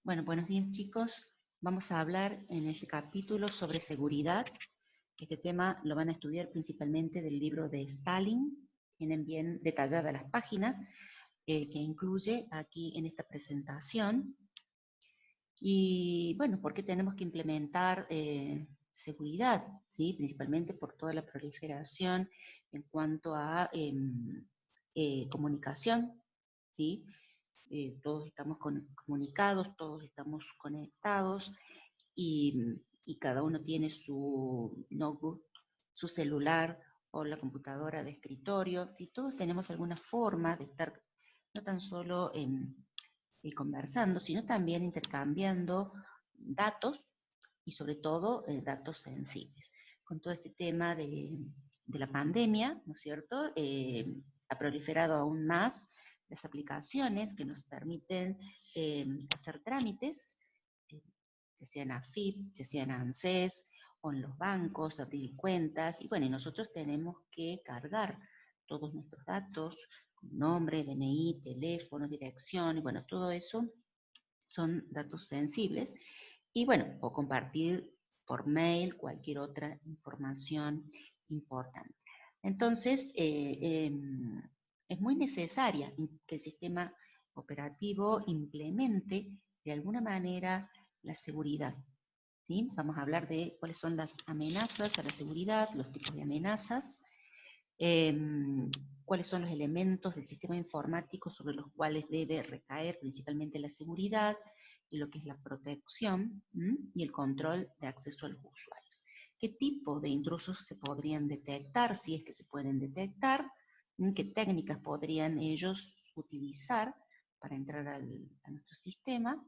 Bueno, buenos días chicos. Vamos a hablar en este capítulo sobre seguridad. Este tema lo van a estudiar principalmente del libro de Stalin. Tienen bien detalladas las páginas que incluye aquí en esta presentación. Y bueno, ¿por qué tenemos que implementar seguridad? ¿Sí? Principalmente por toda la proliferación en cuanto a comunicación, ¿sí? Todos estamos comunicados, todos estamos conectados y cada uno tiene su notebook, su celular o la computadora de escritorio. ¿Sí? Todos tenemos alguna forma de estar no tan solo conversando, sino también intercambiando datos y sobre todo datos sensibles. Con todo este tema de la pandemia, ¿no es cierto? Ha proliferado aún más las aplicaciones que nos permiten hacer trámites, ya sean AFIP, ya sean ANSES, o en los bancos, abrir cuentas, y bueno, y nosotros tenemos que cargar todos nuestros datos, nombre, DNI, teléfono, dirección, y bueno, todo eso son datos sensibles, y bueno, o compartir por mail cualquier otra información importante. Entonces, es muy necesaria que el sistema operativo implemente de alguna manera la seguridad. ¿Sí? Vamos a hablar de cuáles son las amenazas a la seguridad, los tipos de amenazas, cuáles son los elementos del sistema informático sobre los cuales debe recaer principalmente la seguridad, y lo que es la protección y el control de acceso a los usuarios. ¿Qué tipo de intrusos se podrían detectar, si es que se pueden detectar? ¿Qué técnicas podrían ellos utilizar para entrar a nuestro sistema?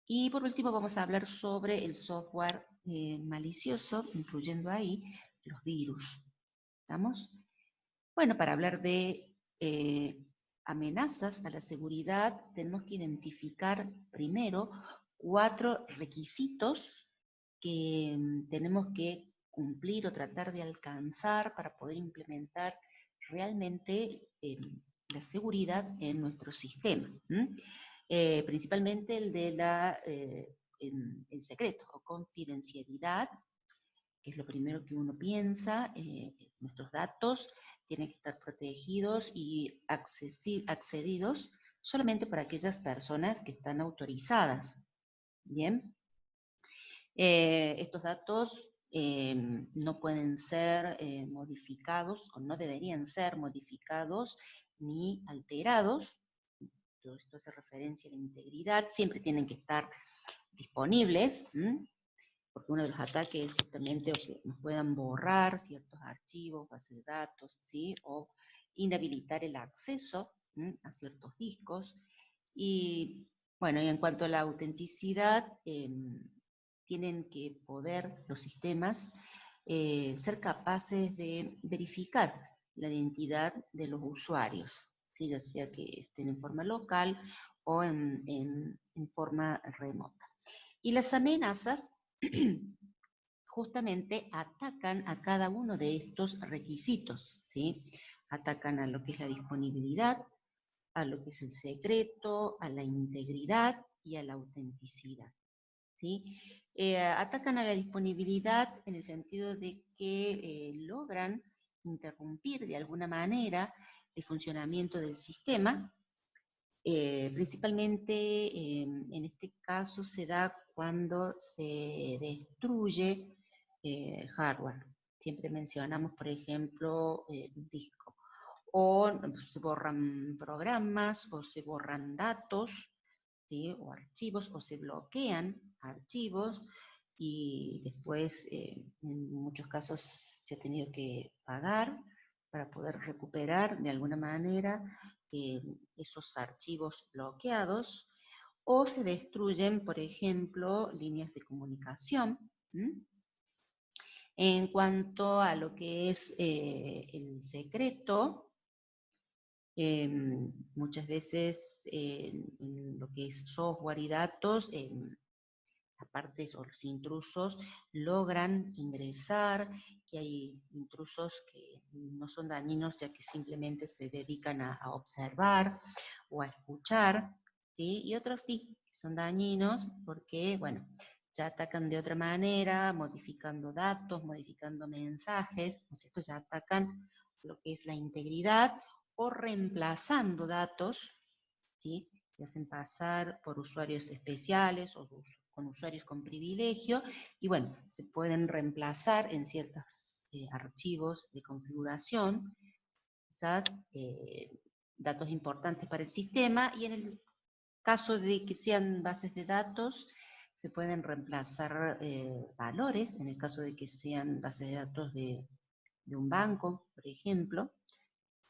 Y por último vamos a hablar sobre el software malicioso, incluyendo ahí los virus. ¿Estamos? Bueno, para hablar de amenazas a la seguridad, tenemos que identificar primero 4 requisitos que tenemos que cumplir o tratar de alcanzar para poder implementar realmente la seguridad en nuestro sistema. Principalmente el de el secreto o confidencialidad, que es lo primero que uno piensa. Nuestros datos tienen que estar protegidos y accedidos solamente por aquellas personas que están autorizadas. Bien, estos datos no pueden ser modificados o no deberían ser modificados ni alterados. Todo esto hace referencia a la integridad, siempre tienen que estar disponibles, porque uno de los ataques es justamente que nos puedan borrar ciertos archivos, bases de datos, ¿sí? O inhabilitar el acceso a ciertos discos. Y bueno, y en cuanto a la autenticidad, tienen que poder los sistemas ser capaces de verificar la identidad de los usuarios, ¿sí? Ya sea que estén en forma local o en forma remota. Y las amenazas justamente atacan a cada uno de estos requisitos, ¿sí? Atacan a lo que es la disponibilidad, a lo que es el secreto, a la integridad y a la autenticidad, ¿sí? Atacan a la disponibilidad en el sentido de que logran interrumpir de alguna manera el funcionamiento del sistema. Principalmente en este caso se da cuando se destruye hardware. Siempre mencionamos, por ejemplo, un disco. O se borran programas, o se borran datos, ¿sí? O archivos, o se bloquean archivos, y después en muchos casos se ha tenido que pagar para poder recuperar de alguna manera esos archivos bloqueados, o se destruyen, por ejemplo, líneas de comunicación. En cuanto a lo que es el secreto, muchas veces en lo que es software y datos, aparte o los intrusos logran ingresar, y hay intrusos que no son dañinos ya que simplemente se dedican a observar o a escuchar, ¿sí? Y otros sí, son dañinos porque, bueno, ya atacan de otra manera, modificando datos, modificando mensajes, ¿no es cierto? Ya atacan lo que es la integridad o reemplazando datos, ¿sí? Se hacen pasar por usuarios especiales o con usuarios con privilegio, y bueno, se pueden reemplazar en ciertos archivos de configuración, quizás datos importantes para el sistema, y en el caso de que sean bases de datos, se pueden reemplazar valores, en el caso de que sean bases de datos de un banco, por ejemplo,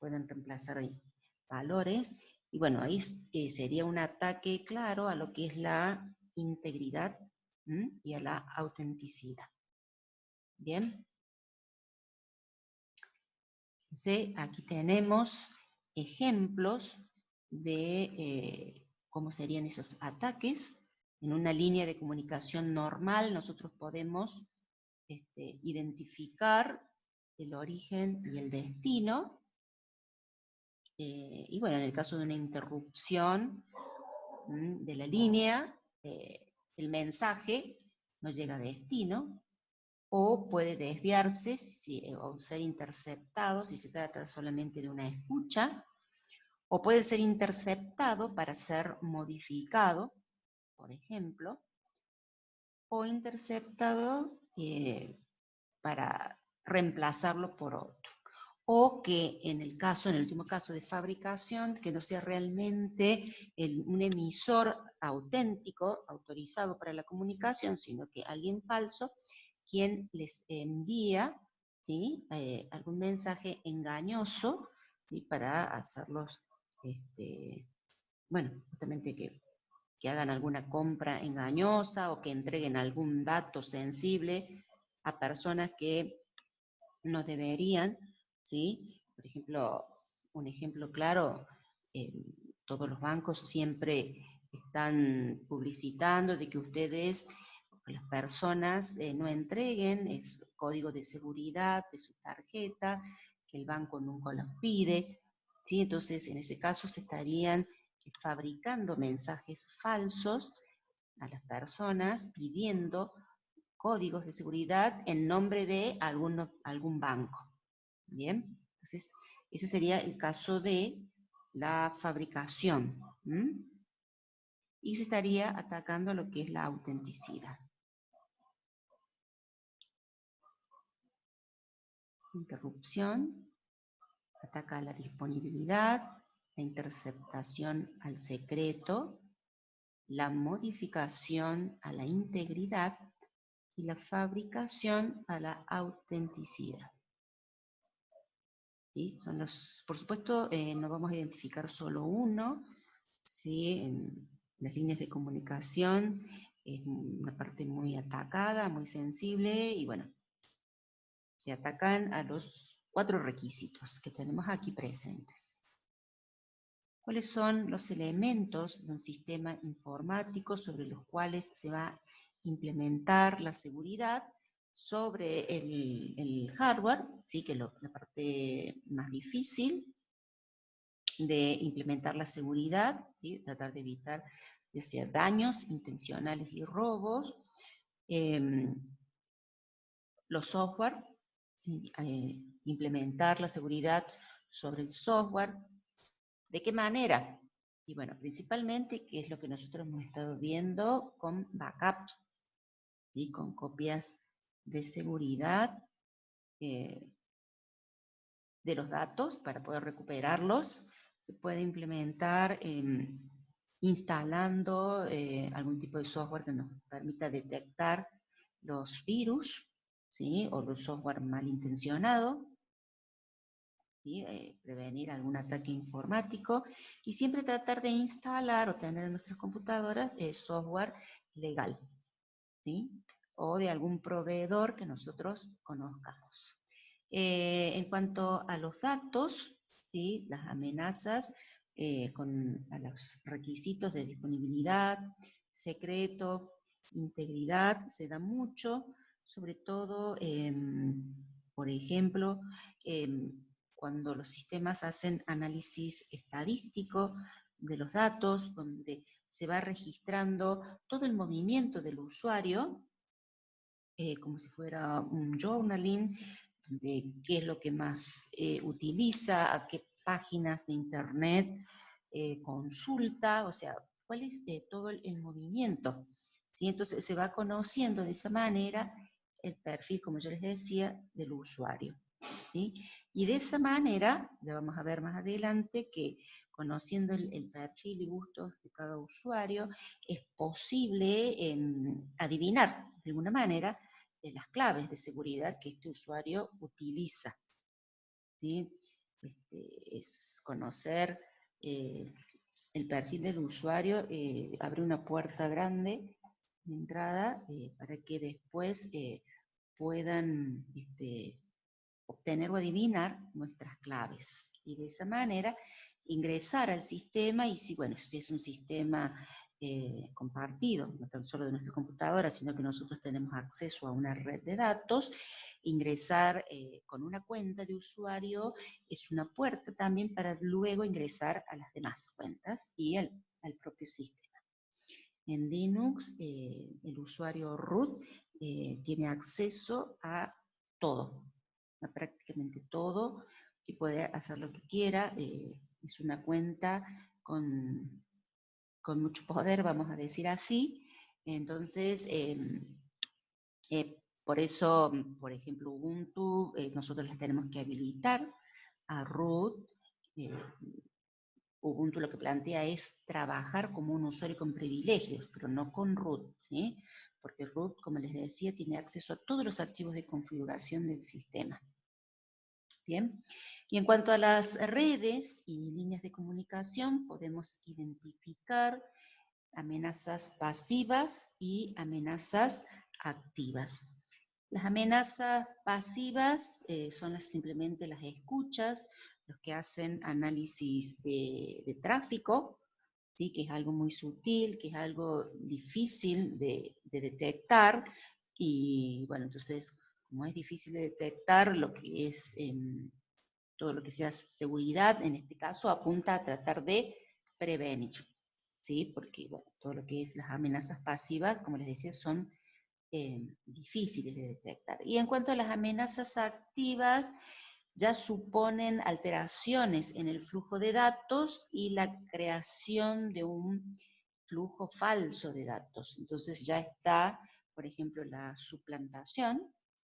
pueden reemplazar ahí valores, y bueno, ahí sería un ataque claro a lo que es la integridad y a la autenticidad. Bien. Entonces, aquí tenemos ejemplos de cómo serían esos ataques. En una línea de comunicación normal nosotros podemos identificar el origen y el destino. Y bueno, en el caso de una interrupción de la línea, el mensaje no llega a destino, o puede desviarse o ser interceptado si se trata solamente de una escucha, o puede ser interceptado para ser modificado, por ejemplo, o interceptado para reemplazarlo por otro. O que en el último caso de fabricación, que no sea realmente un emisor auténtico, autorizado para la comunicación, sino que alguien falso, quien les envía, ¿sí? Algún mensaje engañoso, ¿sí? Para hacerlos, bueno, justamente que hagan alguna compra engañosa o que entreguen algún dato sensible a personas que no deberían, ¿sí? Por ejemplo, un ejemplo claro, todos los bancos siempre están publicitando de que ustedes, que las personas no entreguen el código de seguridad de su tarjeta, que el banco nunca los pide, ¿sí? Entonces, en ese caso se estarían fabricando mensajes falsos a las personas pidiendo códigos de seguridad en nombre de algún banco. Bien, entonces ese sería el caso de la fabricación. Y se estaría atacando lo que es la autenticidad. Interrupción ataca la disponibilidad, la interceptación al secreto, la modificación a la integridad y la fabricación a la autenticidad. ¿Sí? Por supuesto, no vamos a identificar solo uno, ¿sí? En las líneas de comunicación es una parte muy atacada, muy sensible, y bueno, se atacan a los 4 requisitos que tenemos aquí presentes. ¿Cuáles son los elementos de un sistema informático sobre los cuales se va a implementar la seguridad? Sobre el hardware, ¿sí? Que es la parte más difícil de implementar la seguridad, ¿sí? Tratar de evitar ya sea daños intencionales y robos. Los software, ¿sí? Implementar la seguridad sobre el software. ¿De qué manera? Y bueno, principalmente, que es lo que nosotros hemos estado viendo con backup, ¿sí? Con copias de seguridad de los datos para poder recuperarlos. Se puede implementar instalando algún tipo de software que nos permita detectar los virus, ¿sí? O los software malintencionado, ¿sí? Prevenir algún ataque informático, y siempre tratar de instalar o tener en nuestras computadoras software legal, ¿sí? O de algún proveedor que nosotros conozcamos. En cuanto a los datos, ¿sí? Las amenazas a los requisitos de disponibilidad, secreto, integridad, se da mucho, sobre todo, por ejemplo, cuando los sistemas hacen análisis estadístico de los datos, donde se va registrando todo el movimiento del usuario, como si fuera un journaling, de qué es lo que más utiliza, a qué páginas de internet consulta, o sea, cuál es todo el movimiento. ¿Sí? Entonces se va conociendo de esa manera el perfil, como yo les decía, del usuario. ¿Sí? Y de esa manera, ya vamos a ver más adelante, que conociendo el perfil y gustos de cada usuario, es posible adivinar de alguna manera las claves de seguridad que este usuario utiliza. ¿Sí? Es conocer el perfil del usuario, abre una puerta grande de entrada para que después puedan obtener o adivinar nuestras claves. Y de esa manera ingresar al sistema, y si, bueno, si es un sistema compartido, no tan solo de nuestra computadora, sino que nosotros tenemos acceso a una red de datos, ingresar con una cuenta de usuario es una puerta también para luego ingresar a las demás cuentas y al propio sistema. En Linux, el usuario root tiene acceso a todo, a prácticamente todo, y puede hacer lo que quiera. Es una cuenta con mucho poder, vamos a decir así. Entonces, por eso, por ejemplo, Ubuntu, nosotros las tenemos que habilitar a root. Ubuntu lo que plantea es trabajar como un usuario con privilegios, pero no con root, ¿sí? Porque root, como les decía, tiene acceso a todos los archivos de configuración del sistema. Bien, y en cuanto a las redes y líneas de comunicación, podemos identificar amenazas pasivas y amenazas activas. Las amenazas pasivas son simplemente las escuchas, los que hacen análisis de tráfico, ¿sí? Que es algo muy sutil, que es algo difícil de detectar, y bueno, entonces, como es difícil de detectar, lo que es todo lo que sea seguridad, en este caso, apunta a tratar de prevenir, ¿sí? Porque bueno, todo lo que es las amenazas pasivas, como les decía, son difíciles de detectar. Y en cuanto a las amenazas activas, ya suponen alteraciones en el flujo de datos y la creación de un flujo falso de datos. Entonces ya está, por ejemplo, la suplantación,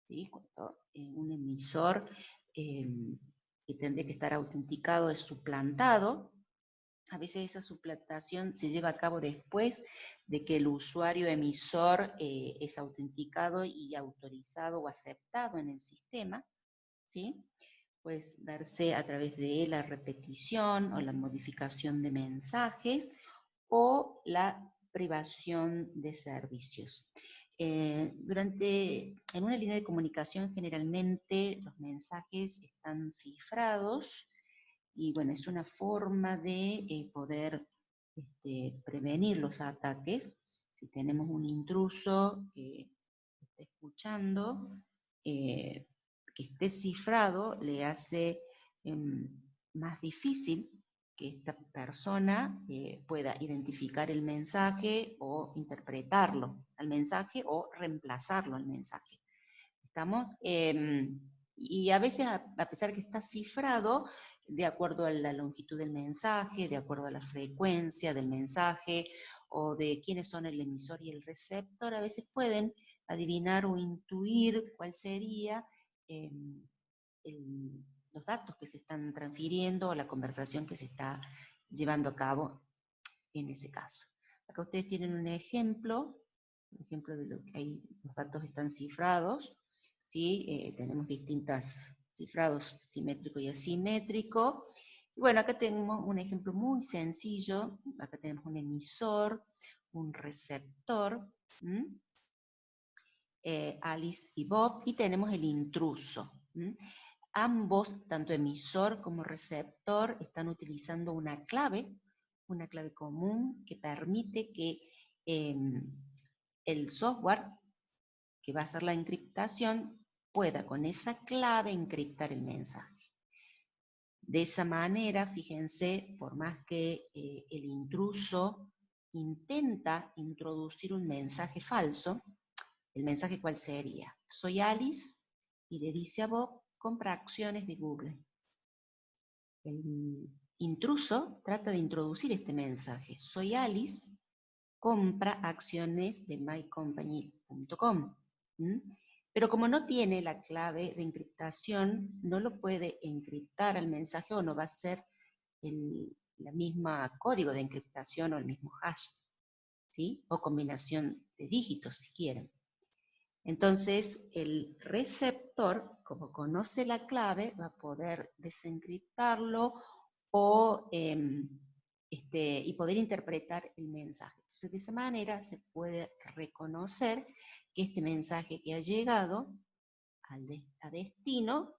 ¿sí? Cuando un emisor que tendría que estar autenticado es suplantado. A veces esa suplantación se lleva a cabo después de que el usuario emisor es autenticado y autorizado o aceptado en el sistema, ¿sí? Puede darse a través de la repetición o la modificación de mensajes o la privación de servicios. En una línea de comunicación generalmente los mensajes están cifrados, y bueno, es una forma de poder prevenir los ataques. Si tenemos un intruso que está escuchando, que esté cifrado, le hace más difícil que esta persona pueda identificar el mensaje o interpretarlo al mensaje o reemplazarlo al mensaje. ¿Estamos? Y a veces, a pesar que está cifrado, de acuerdo a la longitud del mensaje, de acuerdo a la frecuencia del mensaje, o de quiénes son el emisor y el receptor, a veces pueden adivinar o intuir cuál sería los datos que se están transfiriendo o la conversación que se está llevando a cabo en ese caso. Acá ustedes tienen un ejemplo, de lo que hay, los datos están cifrados, ¿sí? Tenemos distintos cifrados, simétrico y asimétrico. Y bueno, acá tenemos un ejemplo muy sencillo. Acá tenemos un emisor, un receptor, Alice y Bob, y tenemos el intruso. Ambos, tanto emisor como receptor, están utilizando una clave común que permite que el software que va a hacer la encriptación pueda con esa clave encriptar el mensaje. De esa manera, fíjense, por más que el intruso intenta introducir un mensaje falso, ¿el mensaje cuál sería? Soy Alice y le dice a Bob, compra acciones de Google. El intruso trata de introducir este mensaje. Soy Alice, compra acciones de mycompany.com. Pero como no tiene la clave de encriptación, no lo puede encriptar al mensaje o no va a ser la misma código de encriptación o el mismo hash, ¿sí? O combinación de dígitos, si quieren. Entonces, el receptor, como conoce la clave, va a poder desencriptarlo o, y poder interpretar el mensaje. Entonces, de esa manera se puede reconocer que este mensaje que ha llegado a destino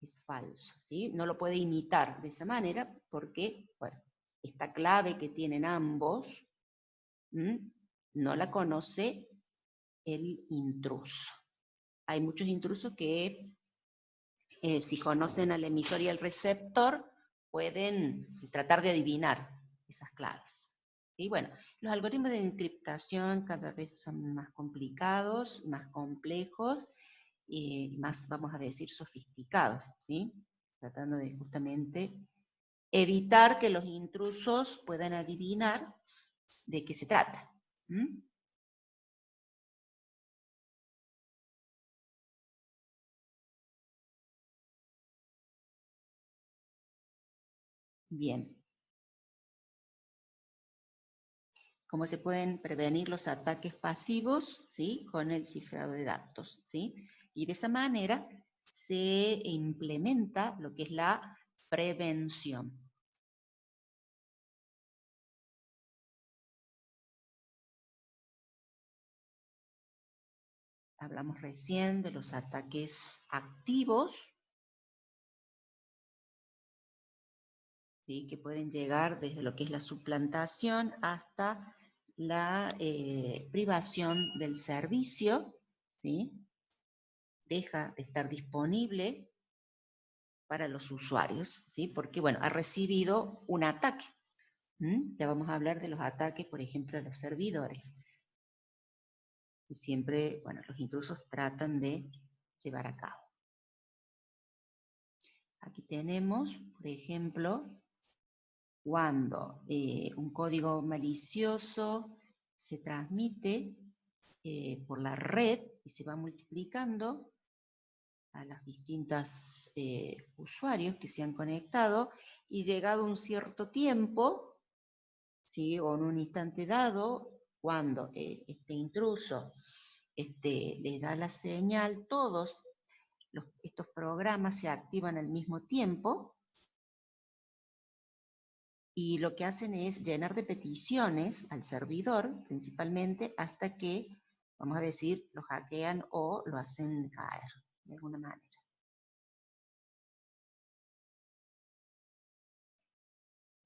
es falso, ¿sí? No lo puede imitar de esa manera porque, bueno, esta clave que tienen ambos, no la conoce el intruso. Hay muchos intrusos que, si conocen al emisor y al receptor, pueden tratar de adivinar esas claves. Y bueno, los algoritmos de encriptación cada vez son más complicados, más complejos, y más, vamos a decir, sofisticados, ¿sí? Tratando de justamente evitar que los intrusos puedan adivinar de qué se trata. Bien. ¿Cómo se pueden prevenir los ataques pasivos? ¿Sí? Con el cifrado de datos, ¿sí? Y de esa manera se implementa lo que es la prevención. Hablamos recién de los ataques activos, ¿sí? Que pueden llegar desde lo que es la suplantación hasta la privación del servicio, ¿sí? Deja de estar disponible para los usuarios, ¿sí? Porque, bueno, ha recibido un ataque. Ya vamos a hablar de los ataques, por ejemplo, a los servidores. Y siempre, bueno, los intrusos tratan de llevar a cabo. Aquí tenemos, por ejemplo, cuando un código malicioso se transmite por la red y se va multiplicando a los distintos usuarios que se han conectado, y llegado un cierto tiempo, ¿sí? O en un instante dado, cuando este intruso les da la señal, todos estos programas se activan al mismo tiempo, y lo que hacen es llenar de peticiones al servidor, principalmente, hasta que, vamos a decir, lo hackean o lo hacen caer, de alguna manera.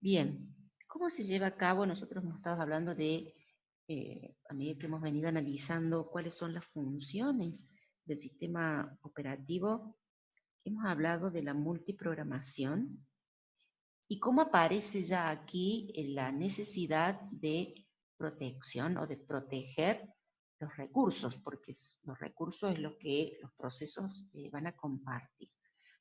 Bien, ¿cómo se lleva a cabo? Nosotros hemos estado hablando de, a medida que hemos venido analizando cuáles son las funciones del sistema operativo, hemos hablado de la multiprogramación y cómo aparece ya aquí la necesidad de protección o de proteger los recursos, porque los recursos es lo que los procesos van a compartir,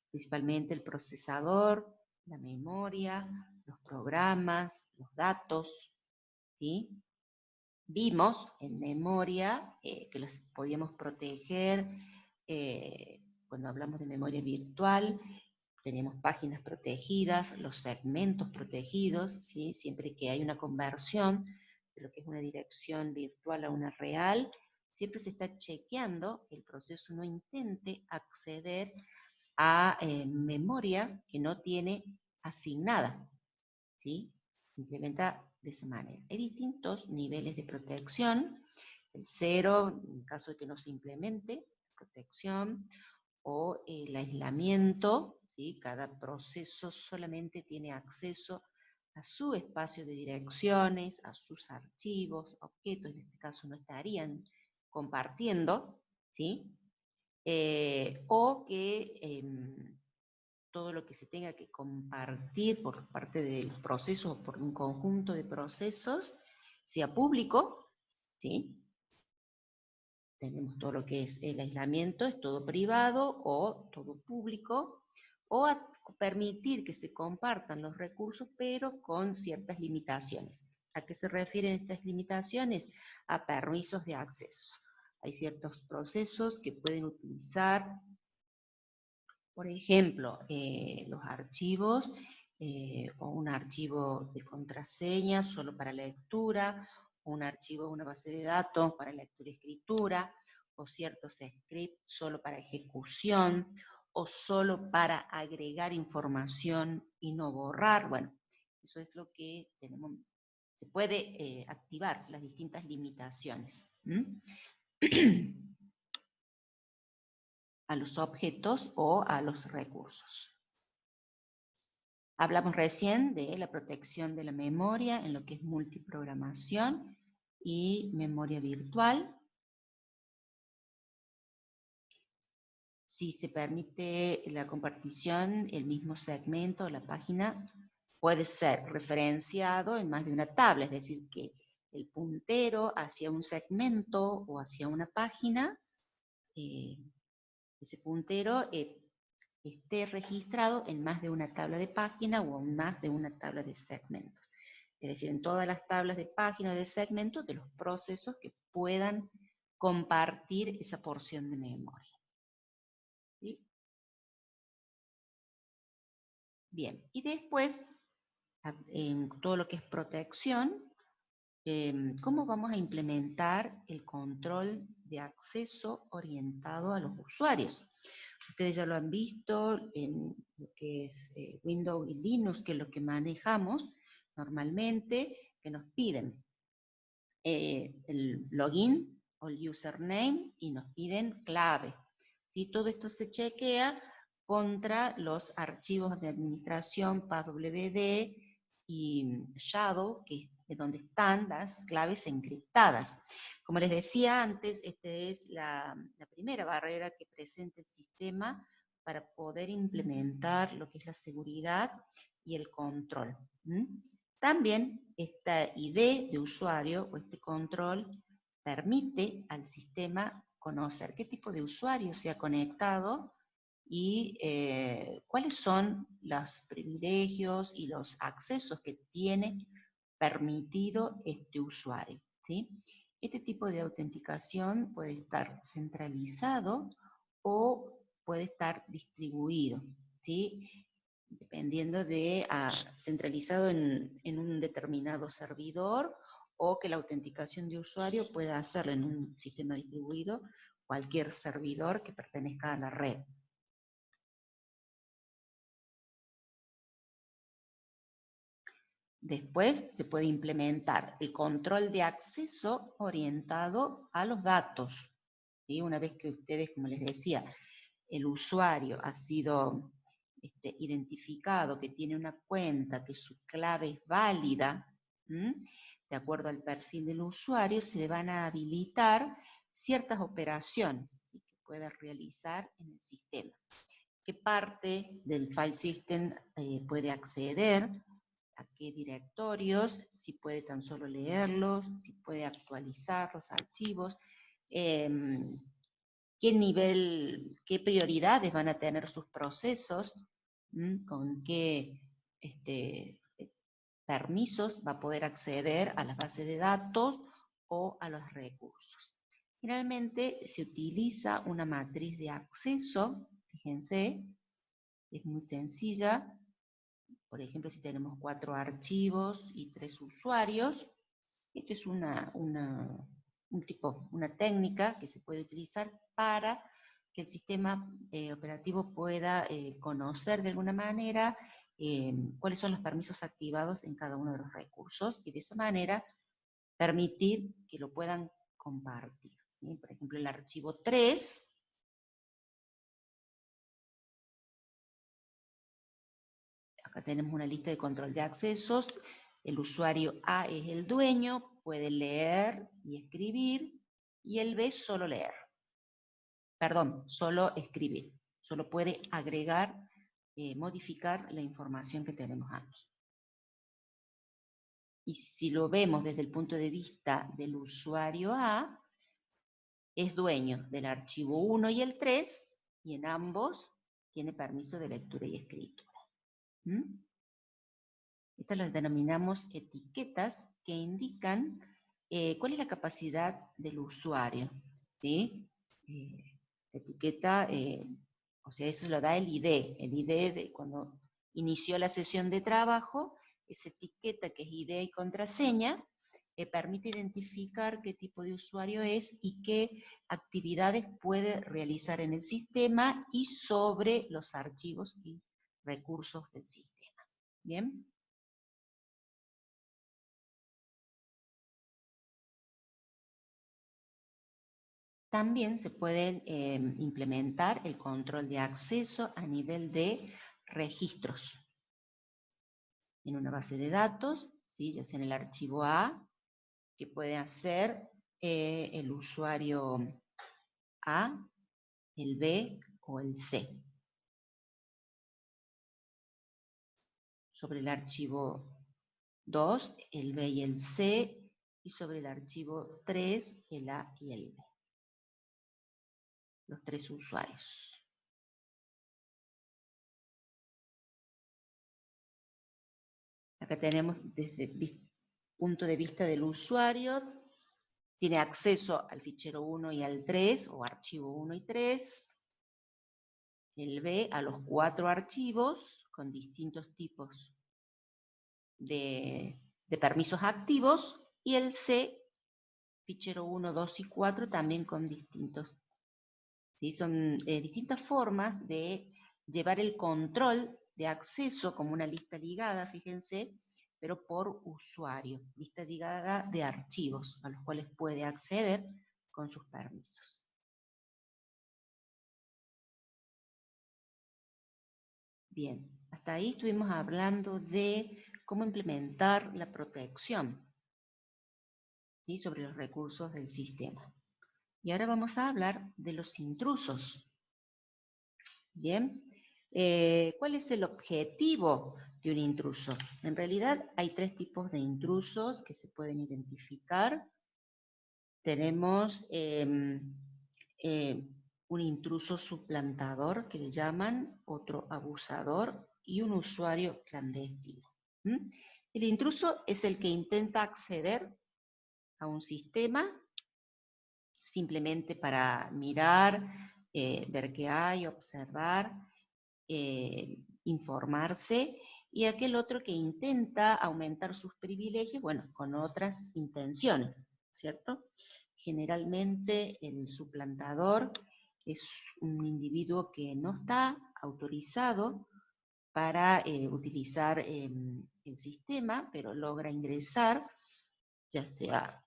principalmente el procesador, la memoria, los programas, los datos, ¿sí? Vimos en memoria que las podíamos proteger cuando hablamos de memoria virtual. Tenemos páginas protegidas, los segmentos protegidos, ¿sí? Siempre que hay una conversión de lo que es una dirección virtual a una real, siempre se está chequeando que el proceso no intente acceder a memoria que no tiene asignada, ¿sí? Se implementa de esa manera. Hay distintos niveles de protección: el 0, en caso de que no se implemente protección, o el aislamiento, ¿sí? Cada proceso solamente tiene acceso a su espacio de direcciones, a sus archivos, objetos, en este caso no estarían compartiendo, ¿sí? O que todo lo que se tenga que compartir por parte de los procesos o por un conjunto de procesos sea público, ¿sí? Tenemos todo lo que es el aislamiento, es todo privado o todo público, o permitir que se compartan los recursos, pero con ciertas limitaciones. ¿A qué se refieren estas limitaciones? A permisos de acceso. Hay ciertos procesos que pueden utilizar, por ejemplo, los archivos o un archivo de contraseña solo para lectura, un archivo, una base de datos para lectura y escritura, o ciertos scripts solo para ejecución, o solo para agregar información y no borrar. Bueno, eso es lo que tenemos. Se puede activar las distintas limitaciones a los objetos o a los recursos. Hablamos recién de la protección de la memoria en lo que es multiprogramación y memoria virtual. Si se permite la compartición, el mismo segmento o la página puede ser referenciado en más de una tabla, es decir, que el puntero hacia un segmento o hacia una página, ese puntero esté registrado en más de una tabla de página o en más de una tabla de segmentos. Es decir, en todas las tablas de página o de segmentos de los procesos que puedan compartir esa porción de memoria. ¿Sí? Bien, y después, en todo lo que es protección, ¿cómo vamos a implementar el control de acceso orientado a los usuarios? Ustedes ya lo han visto en lo que es Windows y Linux, que es lo que manejamos normalmente, que nos piden el login o el username y nos piden clave. ¿Sí? Todo esto se chequea contra los archivos de administración PASWD y Shadow, que es donde están las claves encriptadas. Como les decía antes, esta es la primera barrera que presenta el sistema para poder implementar lo que es la seguridad y el control. También esta ID de usuario o este control permite al sistema conocer qué tipo de usuario se ha conectado y cuáles son los privilegios y los accesos que tiene permitido este usuario, ¿sí? Este tipo de autenticación puede estar centralizado o puede estar distribuido, ¿sí? Dependiendo de centralizado en un determinado servidor o que la autenticación de usuario pueda hacerla en un sistema distribuido, cualquier servidor que pertenezca a la red. Después se puede implementar el control de acceso orientado a los datos. ¿Sí? Una vez que ustedes, como les decía, el usuario ha sido identificado, que tiene una cuenta, que su clave es válida, de acuerdo al perfil del usuario, se le van a habilitar ciertas operaciones, ¿sí? Que pueda realizar en el sistema. ¿Qué parte del file system puede acceder? ¿A qué directorios? Si puede tan solo leerlos, si puede actualizar los archivos, qué nivel, qué prioridades van a tener sus procesos, con qué permisos va a poder acceder a las bases de datos o a los recursos. Generalmente se utiliza una matriz de acceso, fíjense, es muy sencilla. Por ejemplo, si tenemos 4 archivos y 3 usuarios, esto es una técnica que se puede utilizar para que el sistema operativo pueda conocer de alguna manera cuáles son los permisos activados en cada uno de los recursos y de esa manera permitir que lo puedan compartir, ¿sí? Por ejemplo, el archivo 3, acá tenemos una lista de control de accesos, el usuario A es el dueño, puede leer y escribir, y el B solo leer. Perdón, solo escribir. Solo puede agregar modificar la información que tenemos aquí. Y si lo vemos desde el punto de vista del usuario A, es dueño del archivo 1 y el 3, y en ambos tiene permiso de lectura y escritura. Estas las denominamos etiquetas que indican cuál es la capacidad del usuario, ¿sí? La etiqueta, o sea, eso lo da el ID de cuando inició la sesión de trabajo. Esa etiqueta, que es ID y contraseña, permite identificar qué tipo de usuario es y qué actividades puede realizar en el sistema y sobre los archivos y recursos del sistema. ¿Bien? También se pueden implementar el control de acceso a nivel de registros en una base de datos, ¿sí? Ya sea en el archivo A, que puede hacer el usuario A, el B o el C. Sobre el archivo 2, el B y el C, y sobre el archivo 3, el A y el B. Los tres usuarios. Acá tenemos desde el punto de vista del usuario, tiene acceso al fichero 1 y al 3, o archivo 1 y 3. El B a los 4 archivos con distintos tipos de permisos activos, y el C, fichero 1, 2 y 4, también con distintos. ¿Sí? Son distintas formas de llevar el control de acceso como una lista ligada, fíjense, pero por usuario, lista ligada de archivos a los cuales puede acceder con sus permisos. Bien, hasta ahí estuvimos hablando de cómo implementar la protección, ¿sí? Sobre los recursos del sistema. Y ahora vamos a hablar de los intrusos. Bien, ¿cuál es el objetivo de un intruso? En realidad hay tres tipos de intrusos que se pueden identificar. Tenemos un intruso suplantador, que le llaman, otro abusador y un usuario clandestino. El intruso es el que intenta acceder a un sistema simplemente para mirar, ver qué hay, observar, informarse, y aquel otro que intenta aumentar sus privilegios, bueno, con otras intenciones, ¿cierto? Generalmente el suplantador es un individuo que no está autorizado para utilizar el sistema, pero logra ingresar, ya sea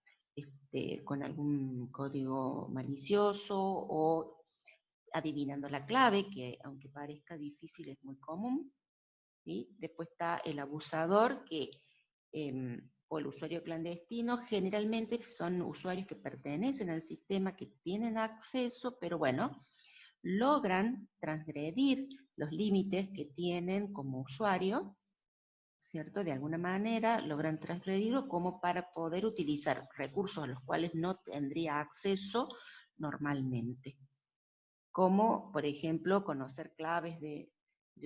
con algún código malicioso o adivinando la clave, que aunque parezca difícil es muy común. ¿Sí? Después está el abusador, o el usuario clandestino. Generalmente son usuarios que pertenecen al sistema, que tienen acceso, pero bueno, logran transgredir los límites que tienen como usuario, ¿cierto? De alguna manera logran transgredirlo como para poder utilizar recursos a los cuales no tendría acceso normalmente, como por ejemplo conocer claves de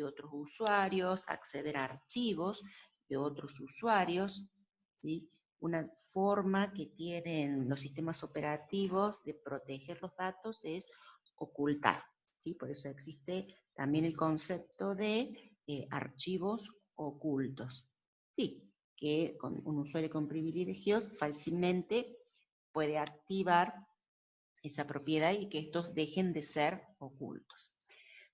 otros usuarios, acceder a archivos de otros usuarios, ¿sí? Una forma que tienen los sistemas operativos de proteger los datos es ocultar, ¿sí? Por eso existe también el concepto de archivos ocultos, ¿sí? Que con un usuario con privilegios fácilmente puede activar esa propiedad y que estos dejen de ser ocultos.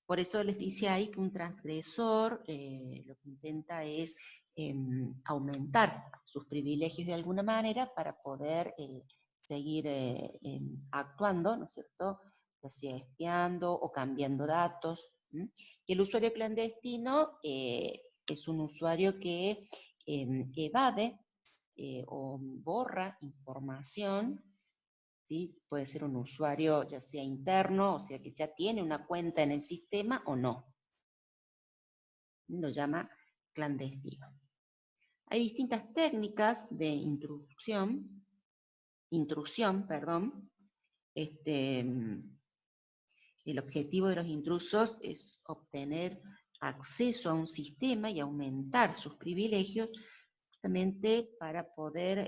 Por eso les dice ahí que un transgresor lo que intenta es aumentar sus privilegios de alguna manera para poder seguir actuando, ¿no es cierto?, ya sea espiando o cambiando datos. Y el usuario clandestino es un usuario que evade o borra información, ¿sí? Puede ser un usuario ya sea interno, o sea que ya tiene una cuenta en el sistema o no. lo llama clandestino. Hay distintas técnicas de intrusión, el objetivo de los intrusos es obtener acceso a un sistema y aumentar sus privilegios justamente para poder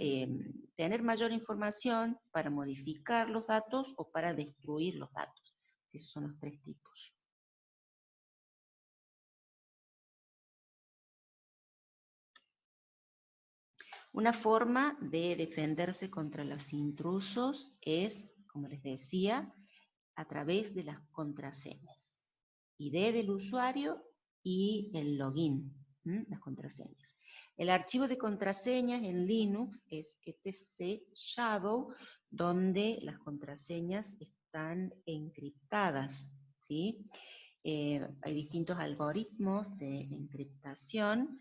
tener mayor información, para modificar los datos o para destruir los datos. Esos son los tres tipos. Una forma de defenderse contra los intrusos es, como les decía, a través de las contraseñas. ID del usuario y el login, las contraseñas. El archivo de contraseñas en Linux es etcshadow, donde las contraseñas están encriptadas, ¿sí? Hay distintos algoritmos de encriptación.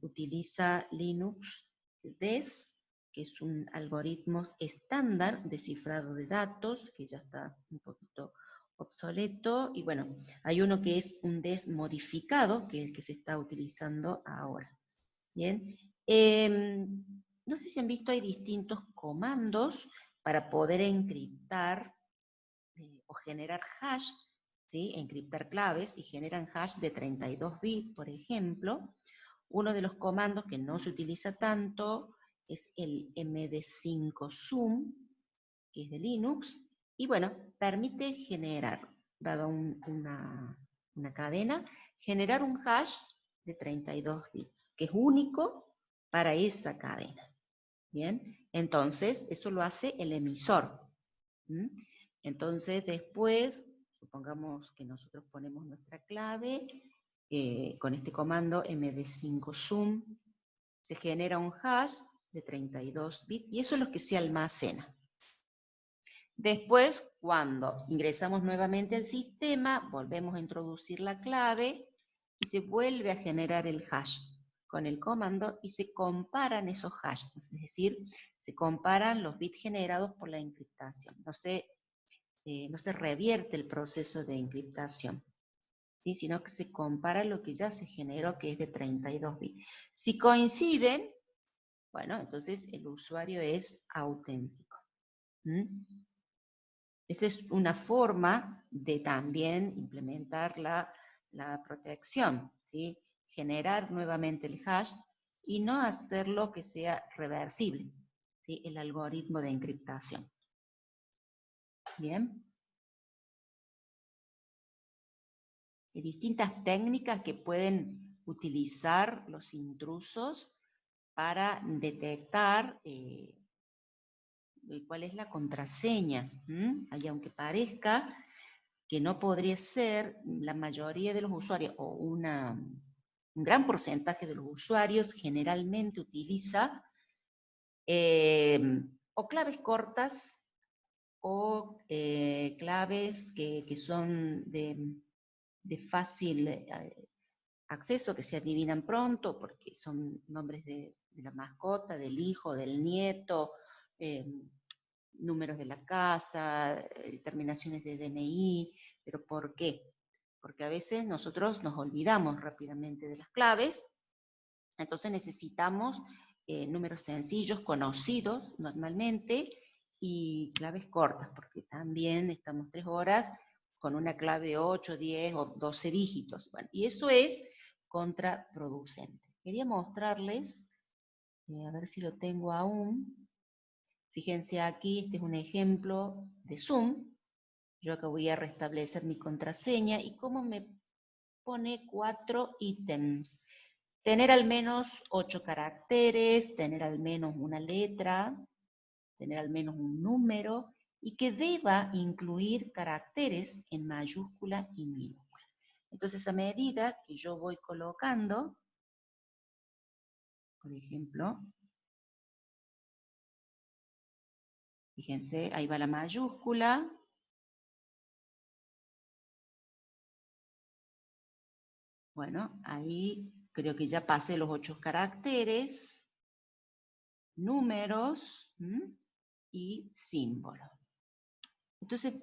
Utiliza Linux DES, que es un algoritmo estándar de cifrado de datos, que ya está un poquito obsoleto, y bueno, hay uno que es un DES modificado, que es el que se está utilizando ahora. Bien, no sé si han visto, hay distintos comandos para poder encriptar o generar hash, ¿sí? Encriptar claves y generan hash de 32 bits, por ejemplo. Uno de los comandos que no se utiliza tanto es el md5zoom, que es de Linux, y bueno, permite generar, dada una cadena, generar un hash de 32 bits, que es único para esa cadena. Bien, entonces eso lo hace el emisor. Entonces después, supongamos que nosotros ponemos nuestra clave, con este comando md5zoom se genera un hash de 32 bits, y eso es lo que se almacena. Después, cuando ingresamos nuevamente al sistema, volvemos a introducir la clave, y se vuelve a generar el hash con el comando, y se comparan esos hashes, es decir, se comparan los bits generados por la encriptación. No se revierte el proceso de encriptación, ¿sí? Sino que se compara lo que ya se generó, que es de 32 bits. Si coinciden, bueno, entonces el usuario es auténtico. Esta es una forma de también implementar la protección, ¿sí? Generar nuevamente el hash y no hacerlo que sea reversible, ¿sí? El algoritmo de encriptación. Bien. Hay distintas técnicas que pueden utilizar los intrusos para detectar cuál es la contraseña. Y aunque parezca que no podría ser, la mayoría de los usuarios, o un gran porcentaje de los usuarios, generalmente utiliza o claves cortas o claves que son de fácil acceso, que se adivinan pronto, porque son nombres de la mascota, del hijo, del nieto, números de la casa, terminaciones de DNI. ¿Pero por qué? Porque a veces nosotros nos olvidamos rápidamente de las claves, entonces necesitamos números sencillos, conocidos normalmente, y claves cortas, porque también estamos 3 horas con una clave de 8, 10 o 12 dígitos. Bueno, y eso es contraproducente. Quería mostrarles, a ver si lo tengo aún. Fíjense aquí, este es un ejemplo de Zoom. Yo acá voy a restablecer mi contraseña, y cómo me pone 4 ítems. Tener al menos 8 caracteres, tener al menos una letra, tener al menos un número, y que deba incluir caracteres en mayúscula y minúscula. Entonces, a medida que yo voy colocando, por ejemplo, fíjense, ahí va la mayúscula. Bueno, ahí creo que ya pasé los 8 caracteres, números y símbolos. Entonces,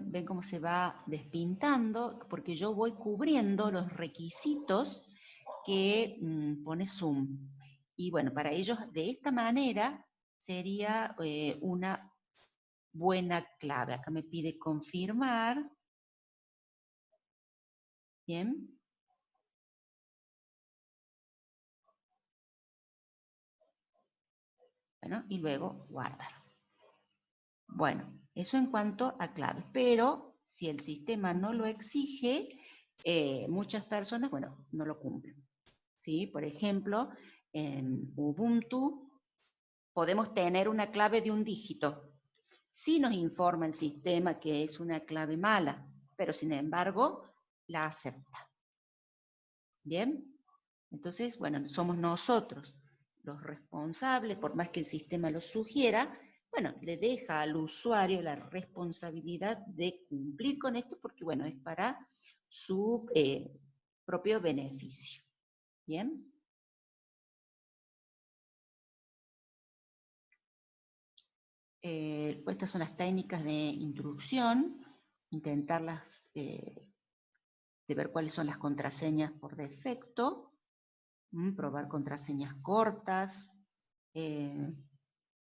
ven cómo se va despintando, porque yo voy cubriendo los requisitos que pone Zoom. Y bueno, para ellos de esta manera sería una buena clave. Acá me pide confirmar. Bien. Bueno, y luego guardar. Bueno, eso en cuanto a claves, pero si el sistema no lo exige, muchas personas, bueno, no lo cumplen. ¿Sí? Por ejemplo, en Ubuntu podemos tener una clave de un dígito. Sí nos informa el sistema que es una clave mala, pero sin embargo la acepta. ¿Bien? Entonces, bueno, somos nosotros los responsables, por más que el sistema lo sugiera, bueno, le deja al usuario la responsabilidad de cumplir con esto porque, bueno, es para su propio beneficio. ¿Bien? Pues estas son las técnicas de introducción, intentarlas, de ver cuáles son las contraseñas por defecto, probar contraseñas cortas,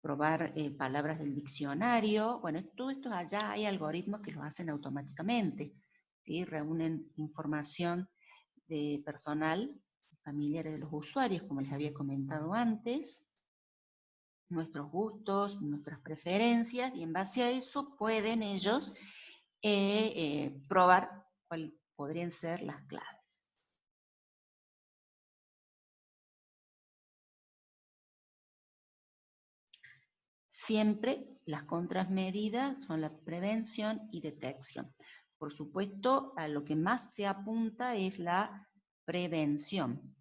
probar palabras del diccionario. Bueno, todo esto allá hay algoritmos que lo hacen automáticamente, ¿sí? Reúnen información de personal, familiares de los usuarios, como les había comentado antes, nuestros gustos, nuestras preferencias, y en base a eso pueden ellos probar cuáles podrían ser las claves. Siempre las contramedidas son la prevención y detección. Por supuesto, a lo que más se apunta es la prevención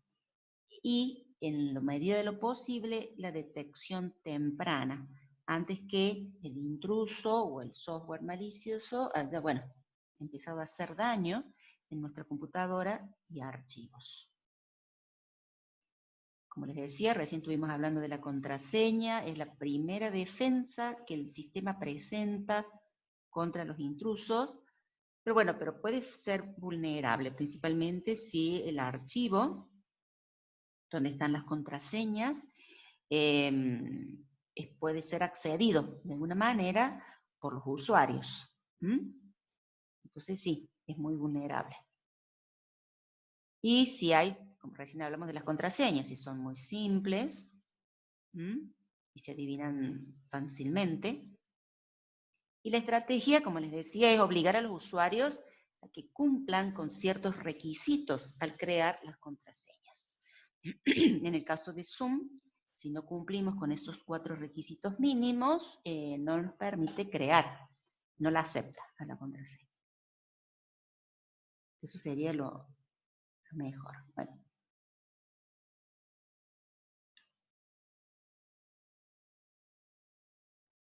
y, en la medida de lo posible, la detección temprana, antes que el intruso o el software malicioso haya, bueno, empezado a hacer daño en nuestra computadora y archivos. Como les decía, recién estuvimos hablando de la contraseña, es la primera defensa que el sistema presenta contra los intrusos, pero bueno, pero puede ser vulnerable, principalmente si el archivo donde están las contraseñas puede ser accedido de alguna manera por los usuarios. Entonces sí, es muy vulnerable. Y si hay, como recién hablamos de las contraseñas, si son muy simples y se adivinan fácilmente. Y la estrategia, como les decía, es obligar a los usuarios a que cumplan con ciertos requisitos al crear las contraseñas. En el caso de Zoom, si no cumplimos con esos 4 requisitos mínimos, no nos permite crear, no la acepta a la contraseña. Eso sería lo mejor. Bueno,